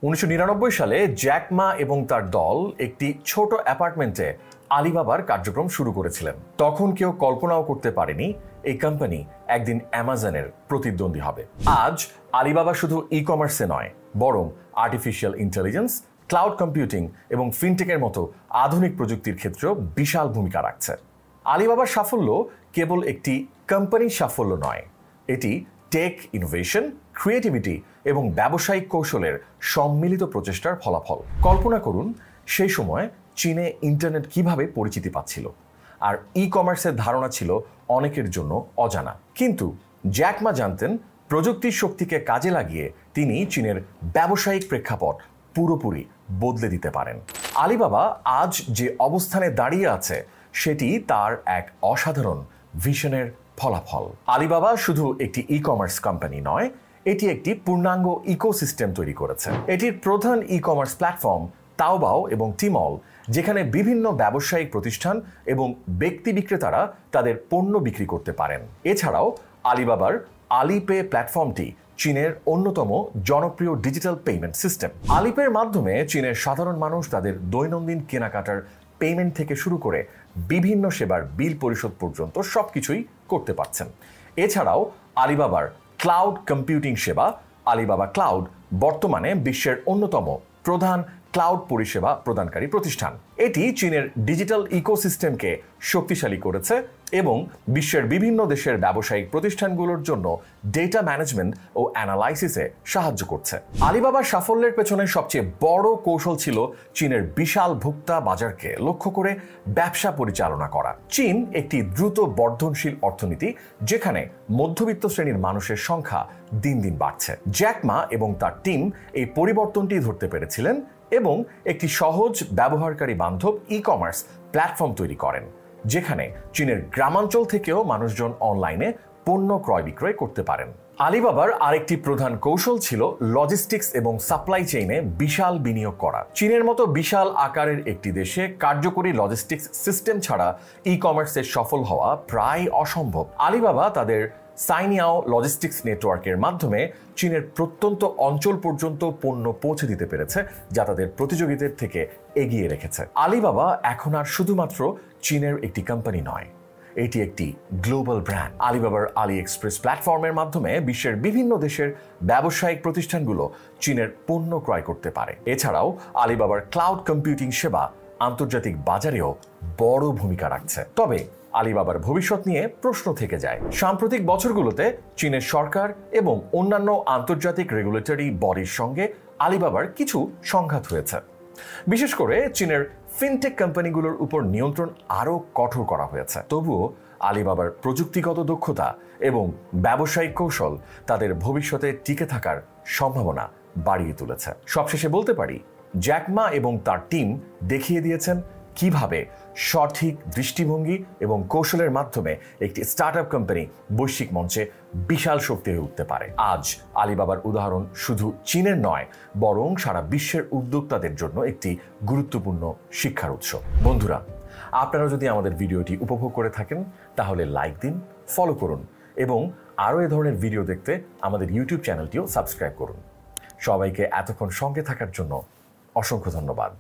1999 সালে Jack Ma এবং তার দল একটি ছোট অ্যাপার্টমেন্টে আলিবাবার কার্যক্রম শুরু করেছিলেন। তখন কেউ কল্পনাও করতে পারেনি এই কোম্পানি একদিন অ্যামাজনের প্রতিদ্বন্দ্বী হবে। আজ আলিবাবা শুধু ই কমার্সে নয়, বরং আর্টিফিশিয়াল ইন্টেলিজেন্স, ক্লাউড কম্পিউটিং এবং ফিনটেকের মতো আধুনিক প্রযুক্তির ক্ষেত্রেও বিশাল ভূমিকা রাখছে। আলিবাবার সাফল্য কেবল একটি কোম্পানির সাফল্য নয়, এটি টেক ইনোভেশন, ক্রিয়েটিভিটি এবং ব্যবসায়িক কৌশলের সম্মিলিত প্রচেষ্টার ফলাফল। কল্পনা করুন, সেই সময় চীনে ইন্টারনেট কিভাবে পরিচিতি পাচ্ছিল, আর ই কমার্সের ধারণা ছিল অনেকের জন্য অজানা। কিন্তু জ্যাক মা জানতেন, প্রযুক্তির শক্তিকে কাজে লাগিয়ে তিনি চীনের ব্যবসায়িক প্রেক্ষাপট পুরোপুরি বদলে দিতে পারেন। আলিবাবা আজ যে অবস্থানে দাঁড়িয়ে আছে, সেটি তার এক অসাধারণ ভিশনের ফলাফল। আলিবাবা শুধু একটি ই কমার্স কোম্পানি নয়, এটি একটি পূর্ণাঙ্গ ইকোসিস্টেম তৈরি করেছে। এটির প্রধান ই কমার্স প্ল্যাটফর্ম তাওবাও এবং টিমল, যেখানে বিভিন্ন ব্যবসায়িক প্রতিষ্ঠান এবং ব্যক্তি বিক্রেতারা তাদের পণ্য বিক্রি করতে পারেন। এছাড়াও আলিবাবার আলিপে প্ল্যাটফর্মটি চীনের অন্যতম জনপ্রিয় ডিজিটাল পেমেন্ট সিস্টেম। আলিপের মাধ্যমে চীনের সাধারণ মানুষ তাদের দৈনন্দিন কেনাকাটার পেমেন্ট থেকে শুরু করে বিভিন্ন সেবার বিল পরিশোধ পর্যন্ত সবকিছুই করতে পারছেন। এছাড়াও আলিবাবার ক্লাউড কম্পিউটিং সেবা আলিবাবা ক্লাউড বর্তমানে বিশ্বের অন্যতম প্রধান ক্লাউড পরিষেবা প্রদানকারী প্রতিষ্ঠান। এটি চীনের ডিজিটাল ইকোসিস্টেমকে শক্তিশালী করেছে এবং বিশ্বের বিভিন্ন দেশের ব্যবসায়িক প্রতিষ্ঠানগুলোর জন্য ডেটা ম্যানেজমেন্ট ও অ্যানালাইসিসে সাহায্য করছে। আলিবাবার সাফল্যের পেছনে সবচেয়ে বড় কৌশল ছিল চীনের বিশাল ভোক্তা বাজারকে লক্ষ্য করে ব্যবসা পরিচালনা করা। চীন একটি দ্রুত বর্ধনশীল অর্থনীতি, যেখানে মধ্যবিত্ত শ্রেণীর মানুষের সংখ্যা দিন দিন বাড়ছে। জ্যাক মা এবং তার টিম এই পরিবর্তনটি ধরতে পেরেছিলেন এবং একটি সহজ, ব্যবহারকারী বান্ধব ই কমার্স প্ল্যাটফর্ম তৈরি করেন, যেখানে চীনের গ্রামাঞ্চল থেকেও মানুষজন অনলাইনে পণ্য ক্রয় বিক্রয় করতে পারেন। আলিবাবার আরেকটি প্রধান কৌশল ছিল লজিস্টিক্স এবং সাপ্লাই চেইনে বিশাল বিনিয়োগ করা। চীনের মতো বিশাল আকারের একটি দেশে কার্যকরী লজিস্টিক্স সিস্টেম ছাড়া ই কমার্সের সফল হওয়া প্রায় অসম্ভব। আলিবাবা তাদের সাইনিয়াও লজিস্টিক্স নেটওয়ার্কের মাধ্যমে চীনের প্রত্যন্ত অঞ্চল পর্যন্ত পণ্য পৌঁছে দিতে পেরেছে, যা তাদের প্রতিযোগীদের থেকে এগিয়ে রেখেছে। আলিবাবা এখন আর শুধুমাত্র চীনের একটি কোম্পানি নয়, এটি একটি গ্লোবাল ব্র্যান্ড। আলিবাবার আলি এক্সপ্রেস প্ল্যাটফর্মের মাধ্যমে বিশ্বের বিভিন্ন দেশের ব্যবসায়িক প্রতিষ্ঠানগুলো চীনের পণ্য ক্রয় করতে পারে। এছাড়াও আলিবাবার ক্লাউড কম্পিউটিং সেবা আন্তর্জাতিক বাজারেও বড় ভূমিকা রাখছে। তবে আলিবাবার ভবিষ্যৎ নিয়ে প্রশ্ন থেকে যায়। সাম্প্রতিক বছরগুলোতে চীনের সরকার এবং অন্যান্য আন্তর্জাতিক রেগুলেটরি বডির সঙ্গে আলিবাবার কিছু সংঘাত হয়েছে। বিশেষ করে চীনের ফিনটেক কোম্পানিগুলোর উপর নিয়ন্ত্রণ আরও কঠোর করা হয়েছে। তবুও আলিবাবার প্রযুক্তিগত দক্ষতা এবং ব্যবসায়িক কৌশল তাদের ভবিষ্যতে টিকে থাকার সম্ভাবনা বাড়িয়ে তুলেছে। সবশেষে বলতে পারি, জ্যাক মা এবং তার টিম দেখিয়ে দিয়েছেন কিভাবে সঠিক দৃষ্টিভঙ্গি এবং কৌশলের মাধ্যমে একটি স্টার্টআপ কোম্পানি বৈশ্বিক মঞ্চে বিশাল শক্তি হয়ে উঠতে পারে। আজ আলিবাবার উদাহরণ শুধু চীনের নয়, বরং সারা বিশ্বের উদ্যোক্তাদের জন্য একটি গুরুত্বপূর্ণ শিক্ষার উৎস। বন্ধুরা, আপনারা যদি আমাদের ভিডিওটি উপভোগ করে থাকেন, তাহলে লাইক দিন, ফলো করুন এবং আরও এ ধরনের ভিডিও দেখতে আমাদের ইউটিউব চ্যানেলটিও সাবস্ক্রাইব করুন। সবাইকে এতক্ষণ সঙ্গে থাকার জন্য অসংখ্য ধন্যবাদ।